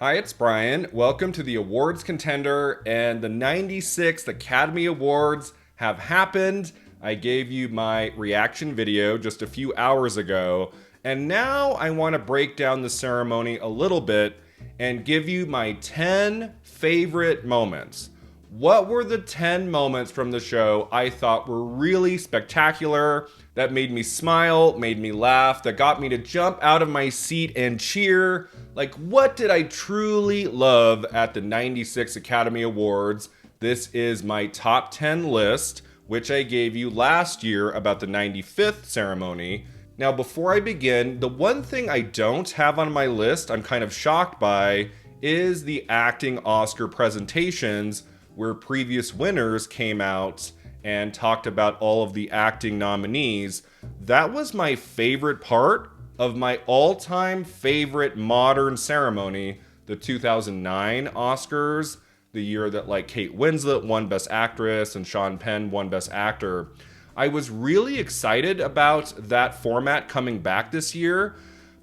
Hi, it's Brian. Welcome to the awards contender, and the 96th Academy Awards have happened. I gave you my reaction video just a few hours ago, and now I want to break down the ceremony a little bit and give you my 10 favorite moments. What were the 10 moments from the show I thought were really spectacular, that made me smile, made me laugh, that got me to jump out of my seat and cheer? Like, what did I truly love at the 96 Academy Awards? This is my top 10 list, which I gave you last year about the 95th ceremony. Now, before I begin, the one thing I don't have on my list, I'm kind of shocked by, is the acting Oscar presentations, where previous winners came out and talked about all of the acting nominees. That was my favorite part of my all-time favorite modern ceremony, the 2009 Oscars, the year that like Kate Winslet won Best Actress and Sean Penn won Best Actor. I was really excited about that format coming back this year,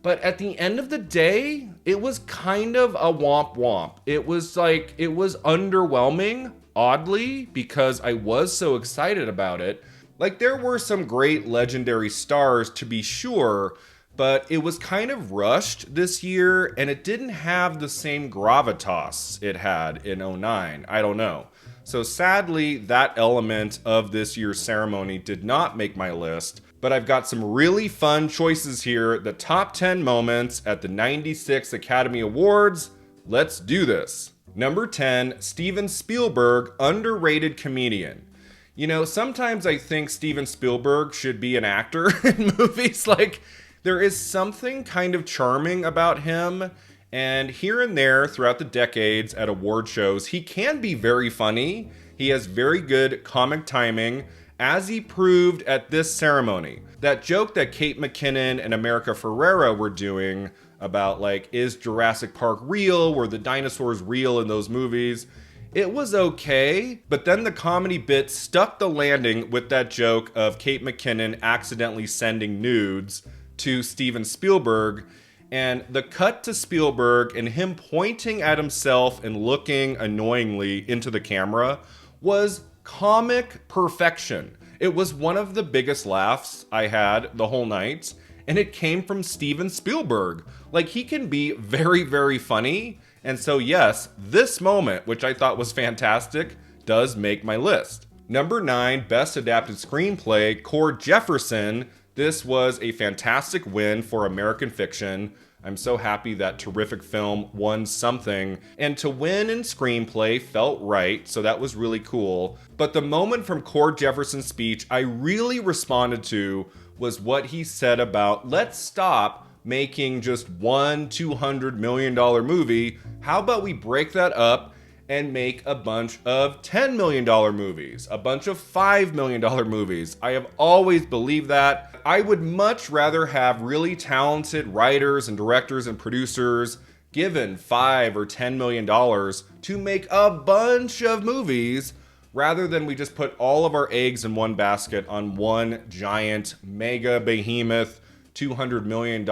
but at the end of the day, it was kind of a womp womp. It was underwhelming, oddly, because I was so excited about it. Like, there were some great legendary stars, to be sure, but it was kind of rushed this year, and it didn't have the same gravitas it had in '09. I don't know. So sadly, that element of this year's ceremony did not make my list, but I've got some really fun choices here. The top 10 moments at the 96 Academy Awards. Let's do this. Number 10, Steven Spielberg, underrated comedian. You know, sometimes I think Steven Spielberg should be an actor in movies. Like, there is something kind of charming about him. And here and there throughout the decades at award shows, he can be very funny. He has very good comic timing, as he proved at this ceremony. That joke that Kate McKinnon and America Ferrera were doing about, like, is Jurassic Park real? Were the dinosaurs real in those movies? It was okay, but then the comedy bit stuck the landing with that joke of Kate McKinnon accidentally sending nudes to Steven Spielberg. And the cut to Spielberg and him pointing at himself and looking annoyingly into the camera was comic perfection. It was one of the biggest laughs I had the whole night, and it came from Steven Spielberg. Like, he can be very, very funny. And so yes, this moment, which I thought was fantastic, does make my list. Number 9, Best Adapted Screenplay, Jefferson. This was a fantastic win for American Fiction. I'm so happy that terrific film won something, and to win in screenplay felt right, so that was really cool. But the moment from Jefferson's speech I really responded to was what he said about, let's stop making just one $200 million movie. How about we break that up and make a bunch of $10 million movies, a bunch of $5 million movies. I have always believed that. I would much rather have really talented writers and directors and producers given $5 or $10 million to make a bunch of movies, rather than we just put all of our eggs in one basket on one giant, mega behemoth, $200 million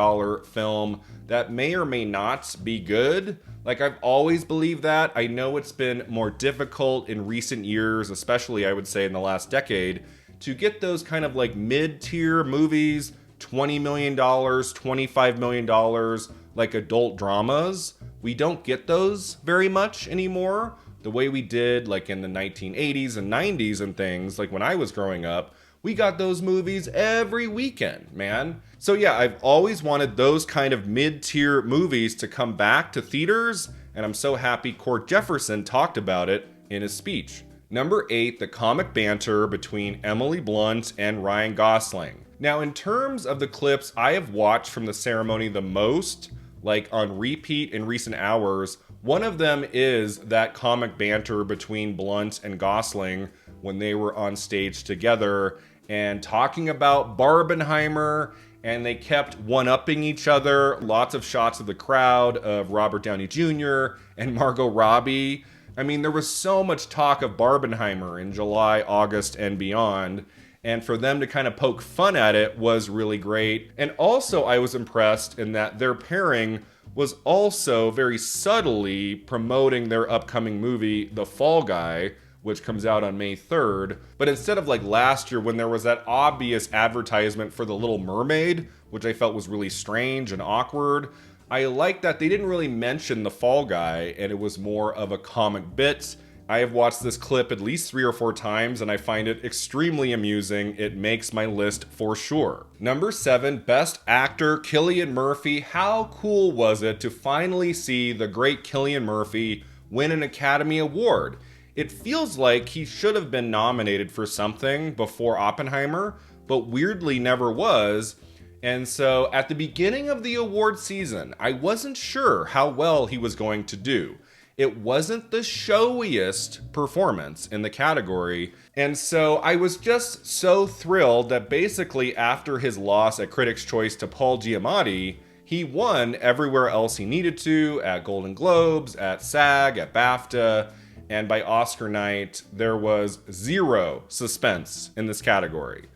film that may or may not be good. Like, I've always believed that. I know it's been more difficult in recent years, especially I would say in the last decade, to get those kind of like mid-tier movies, $20 million, $25 million, like adult dramas. We don't get those very much anymore, the way we did like in the 1980s and 90s and things, like when I was growing up. We got those movies every weekend, man. So yeah, I've always wanted those kind of mid-tier movies to come back to theaters, and I'm so happy Jefferson talked about it in his speech. Number 8, the comic banter between Emily Blunt and Ryan Gosling. Now, in terms of the clips I have watched from the ceremony the most, like on repeat in recent hours, one of them is that comic banter between Blunt and Gosling when they were on stage together and talking about Barbenheimer, and they kept one-upping each other. Lots of shots of the crowd of Robert Downey Jr. and Margot Robbie. I mean, there was so much talk of Barbenheimer in July, August, and beyond, and for them to kind of poke fun at it was really great. And also, I was impressed in that their pairing was also very subtly promoting their upcoming movie, The Fall Guy, which comes out on May 3rd. But instead of like last year when there was that obvious advertisement for The Little Mermaid, which I felt was really strange and awkward, I like that they didn't really mention The Fall Guy and it was more of a comic bit. I have watched this clip at least 3 or 4 times and I find it extremely amusing. It makes my list for sure. Number 7, Best Actor, Cillian Murphy. How cool was it to finally see the great Cillian Murphy win an Academy Award? It feels like he should have been nominated for something before Oppenheimer, but weirdly never was. And so at the beginning of the award season, I wasn't sure how well he was going to do. It wasn't the showiest performance in the category. And so I was just so thrilled that basically after his loss at Critics' Choice to Paul Giamatti, he won everywhere else he needed to, at Golden Globes, at SAG, at BAFTA, and by Oscar night, there was zero suspense in this category.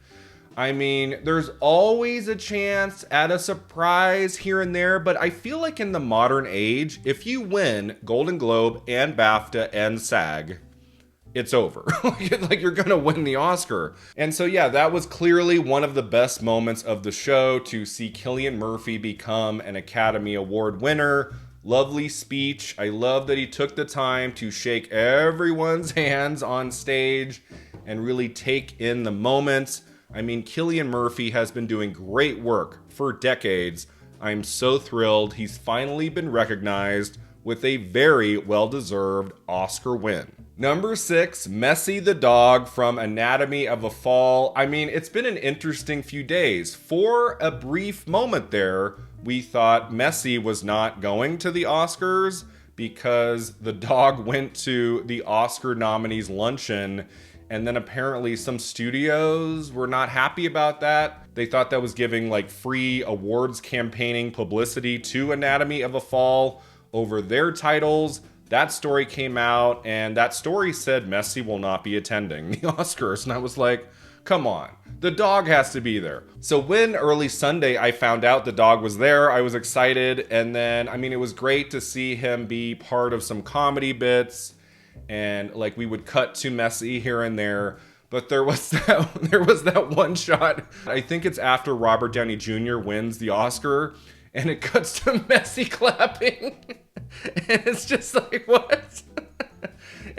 I mean, there's always a chance at a surprise here and there, but I feel like in the modern age, if you win Golden Globe and BAFTA and SAG, it's over. Like you're gonna win the Oscar. And so yeah, that was clearly one of the best moments of the show, to see Cillian Murphy become an Academy Award winner. Lovely speech. I love that he took the time to shake everyone's hands on stage and really take in the moments. I mean, Cillian Murphy has been doing great work for decades. I'm so thrilled he's finally been recognized with a very well-deserved Oscar win. Number 6, Messi the dog from Anatomy of a Fall. I mean, it's been an interesting few days. For a brief moment there, we thought Messi was not going to the Oscars because the dog went to the Oscar nominees luncheon. And then apparently some studios were not happy about that. They thought that was giving like free awards campaigning publicity to Anatomy of a Fall over their titles. That story came out and that story said Messi will not be attending the Oscars. And I was like, come on, the dog has to be there. So when early Sunday I found out the dog was there, I was excited. And then, I mean, it was great to see him be part of some comedy bits. And like we would cut to Messi here and there, but there was that one shot. I think it's after Robert Downey Jr. wins the Oscar, and it cuts to Messi clapping, and it's just like, what?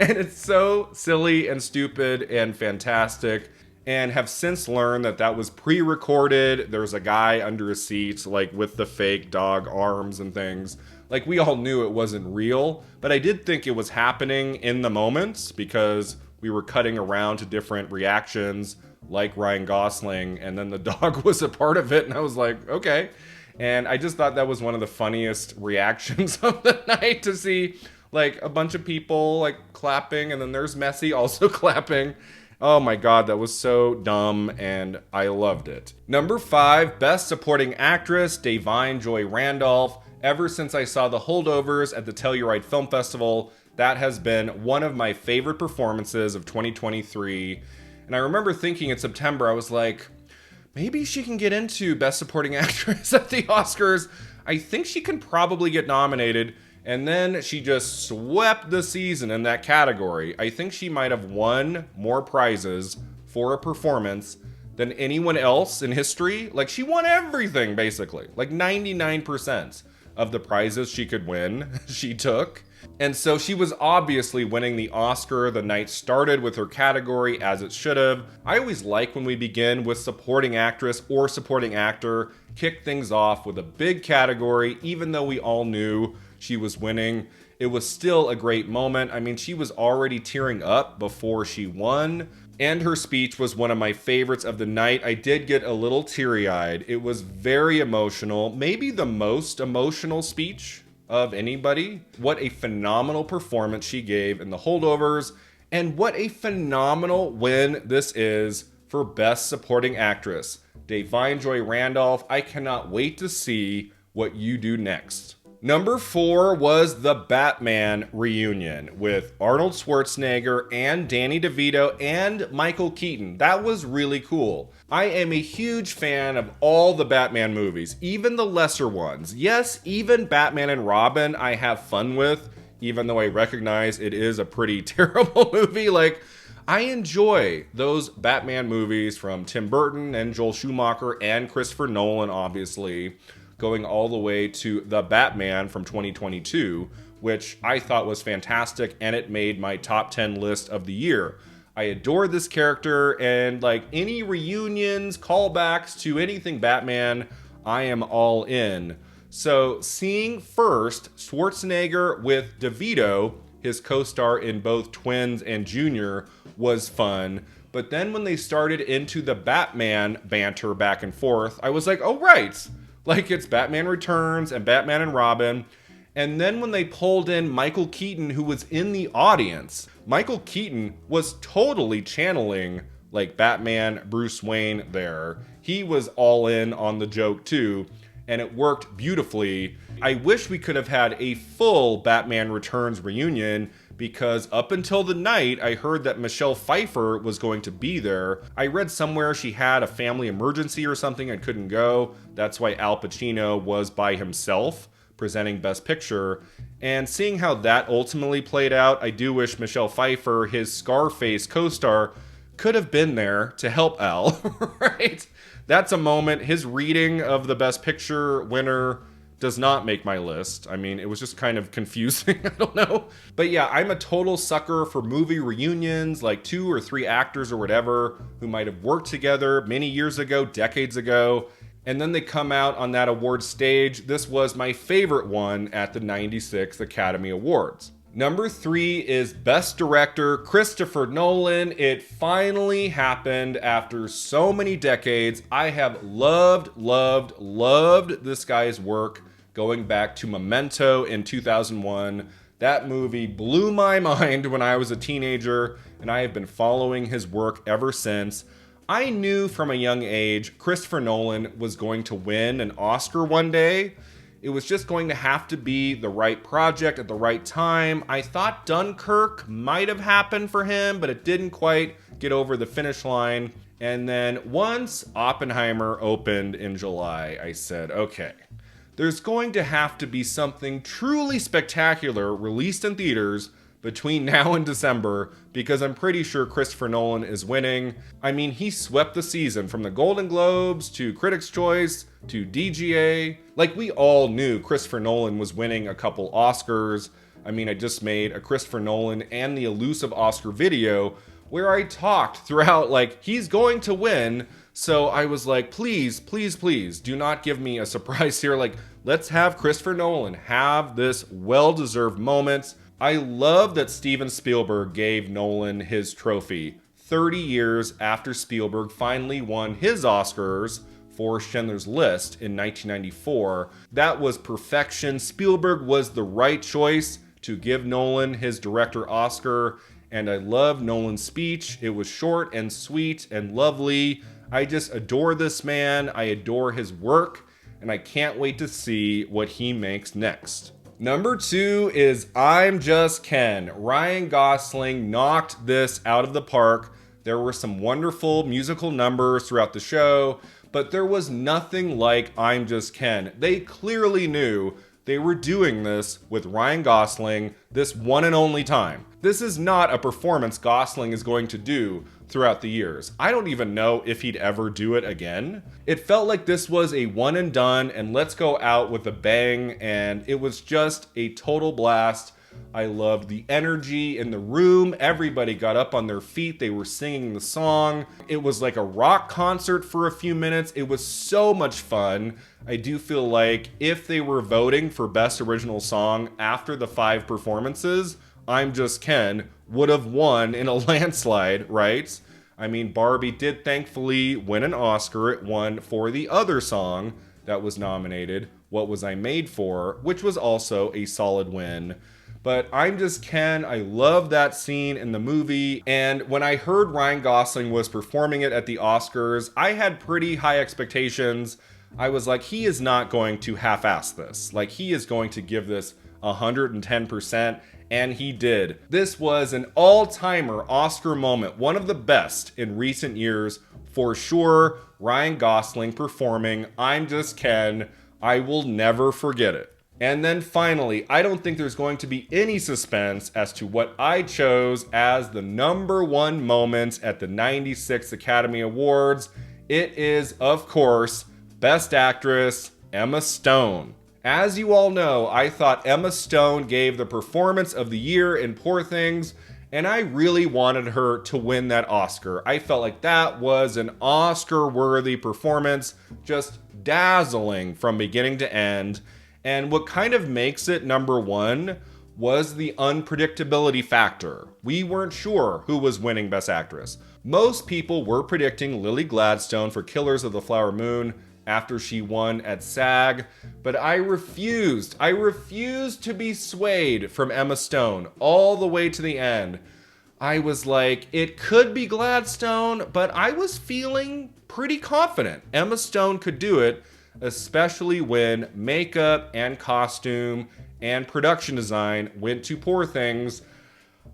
And it's so silly and stupid and fantastic. And have since learned that that was pre-recorded. There's a guy under a seat, like with the fake dog arms and things. Like, we all knew it wasn't real, but I did think it was happening in the moments because we were cutting around to different reactions, like Ryan Gosling, and then the dog was a part of it, and I was like, okay. And I just thought that was one of the funniest reactions of the night, to see like a bunch of people like clapping, and then there's Messi also clapping. Oh my God, that was so dumb, and I loved it. Number 5, Best Supporting Actress, Da'Vine Joy Randolph. Ever since I saw The Holdovers at the Telluride Film Festival, that has been one of my favorite performances of 2023. And I remember thinking in September, I was like, maybe she can get into Best Supporting Actress at the Oscars. I think she can probably get nominated. And then she just swept the season in that category. I think she might have won more prizes for a performance than anyone else in history. Like, she won everything, basically. Like 99% of the prizes she could win, she took. And so she was obviously winning the Oscar. The night started with her category, as it should have. I always like when we begin with supporting actress or supporting actor, kick things off with a big category, even though we all knew she was winning. It was still a great moment. I mean, she was already tearing up before she won. And her speech was one of my favorites of the night. I did get a little teary-eyed. It was very emotional, maybe the most emotional speech of anybody. What a phenomenal performance she gave in The Holdovers, and what a phenomenal win this is for Best Supporting Actress. Da'Vine Joy Randolph, I cannot wait to see what you do next. Number 4 was the Batman reunion with Arnold Schwarzenegger and Danny DeVito and Michael Keaton. That was really cool. I am a huge fan of all the Batman movies, even the lesser ones. Yes, even Batman and Robin I have fun with, even though I recognize it is a pretty terrible movie. Like, I enjoy those Batman movies from Tim Burton and Joel Schumacher and Christopher Nolan, obviously, going all the way to The Batman from 2022, which I thought was fantastic, and it made my top 10 list of the year. I adore this character, and like any reunions, callbacks to anything Batman, I am all in. So seeing first Schwarzenegger with DeVito, his co-star in both Twins and Junior, was fun. But then when they started into the Batman banter back and forth, I was like, oh right, like it's Batman Returns and Batman and Robin. And then when they pulled in Michael Keaton, who was in the audience, Michael Keaton was totally channeling like Batman Bruce Wayne there. He was all in on the joke too, and it worked beautifully. I wish we could have had a full Batman Returns reunion, because up until the night, I heard that Michelle Pfeiffer was going to be there. I read somewhere she had a family emergency or something and couldn't go. That's why Al Pacino was by himself presenting Best Picture. And seeing how that ultimately played out, I do wish Michelle Pfeiffer, his Scarface co-star, could have been there to help Al, right? That's a moment. His reading of the Best Picture winner does not make my list. I mean, it was just kind of confusing. I don't know. But yeah, I'm a total sucker for movie reunions, like 2 or 3 actors or whatever who might have worked together many years ago, decades ago, and then they come out on that award stage. This was my favorite one at the 96 Academy Awards. Number 3 is Best Director, Christopher Nolan. It finally happened after so many decades. I have loved this guy's work. Going back to Memento in 2001. That movie blew my mind when I was a teenager, and I have been following his work ever since. I knew from a young age Christopher Nolan was going to win an Oscar one day. It was just going to have to be the right project at the right time. I thought Dunkirk might have happened for him, but it didn't quite get over the finish line. And then once Oppenheimer opened in July, I said, okay, there's going to have to be something truly spectacular released in theaters between now and December, because I'm pretty sure Christopher Nolan is winning. I mean, he swept the season from the Golden Globes to Critics' Choice to DGA. Like, we all knew Christopher Nolan was winning a couple Oscars. I mean, I just made a Christopher Nolan and the Elusive Oscar video where I talked throughout, like, he's going to win. So I was like, please, please, please do not give me a surprise here. Like, let's have Christopher Nolan have this well-deserved moment. I love that Steven Spielberg gave Nolan his trophy 30 years after Spielberg finally won his Oscars for Schindler's List in 1994. That was perfection. Spielberg was the right choice to give Nolan his director Oscar, and I love Nolan's speech. It was short and sweet and lovely. I just adore this man. I adore his work, and I can't wait to see what he makes next. Number 2 is I'm Just Ken. Ryan Gosling knocked this out of the park. There were some wonderful musical numbers throughout the show, but there was nothing like I'm Just Ken. They clearly knew they were doing this with Ryan Gosling this one and only time. This is not a performance Gosling is going to do throughout the years. I don't even know if he'd ever do it again. It felt like this was a one and done, and let's go out with a bang, and it was just a total blast. I loved the energy in the room. Everybody got up on their feet. They were singing the song. It was like a rock concert for a few minutes. It was so much fun. I do feel like if they were voting for Best Original Song after the 5 performances, I'm Just Ken would have won in a landslide, right? I mean, Barbie did thankfully win an Oscar. It won for the other song that was nominated, What Was I Made For, which was also a solid win. But I'm Just Ken, I love that scene in the movie, and when I heard Ryan Gosling was performing it at the Oscars, I had pretty high expectations. I was like, he is not going to half-ass this. Like, he is going to give this 110%, and he did. This was an all-timer Oscar moment, one of the best in recent years, for sure. Ryan Gosling performing I'm Just Ken. I will never forget it. And then finally, I don't think there's going to be any suspense as to what I chose as the number one moment at the 96th Academy Awards. It is, of course, Best Actress, Emma Stone. As you all know, I thought Emma Stone gave the performance of the year in Poor Things, and I really wanted her to win that Oscar. I felt like that was an Oscar-worthy performance, just dazzling from beginning to end. And what kind of makes it number one was the unpredictability factor. We weren't sure who was winning Best Actress. Most people were predicting Lily Gladstone for Killers of the Flower Moon after she won at SAG, but I refused. I refused to be swayed from Emma Stone all the way to the end. I was like, it could be Gladstone, but I was feeling pretty confident Emma Stone could do it, especially when makeup and costume and production design went to Poor Things.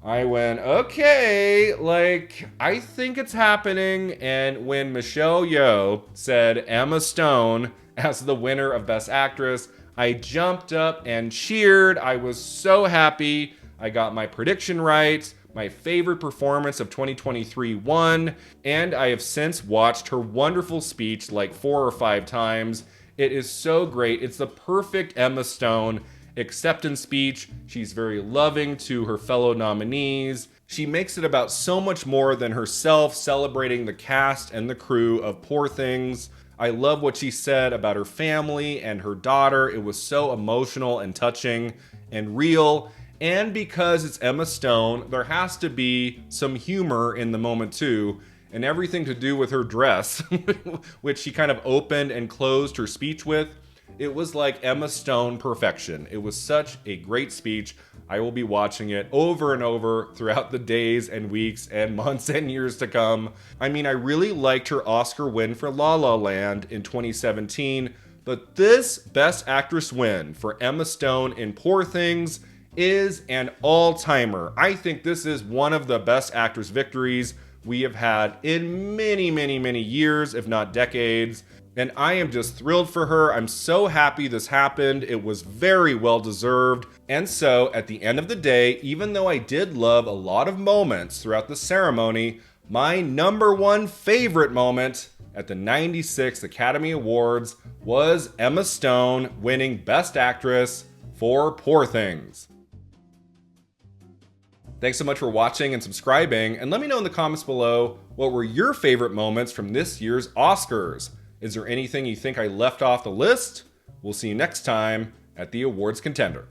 I went, okay, like, I think it's happening. And when Michelle Yeoh said Emma Stone as the winner of Best Actress, I jumped up and cheered. I was so happy. I got my prediction right. My favorite performance of 2023 won. And I have since watched her wonderful speech like 4 or 5 times. It is so great. It's the perfect Emma Stone acceptance speech. She's very loving to her fellow nominees. She makes it about so much more than herself, celebrating the cast and the crew of Poor Things. I love what she said about her family and her daughter. It was so emotional and touching and real. And because it's Emma Stone, there has to be some humor in the moment too, and everything to do with her dress, which she kind of opened and closed her speech with. It was like Emma Stone perfection. It was such a great speech. I will be watching it over and over throughout the days and weeks and months and years to come. I mean, I really liked her Oscar win for La La Land in 2017, but this Best Actress win for Emma Stone in Poor Things is an all-timer. I think this is one of the Best Actress victories we have had in many, many, many years, if not decades. And I am just thrilled for her. I'm so happy this happened. It was very well deserved. And so at the end of the day, even though I did love a lot of moments throughout the ceremony, my number one favorite moment at the 96th Academy Awards was Emma Stone winning Best Actress for Poor Things. Thanks so much for watching and subscribing, and let me know in the comments below what were your favorite moments from this year's Oscars. Is there anything you think I left off the list? We'll see you next time at the Awards Contender.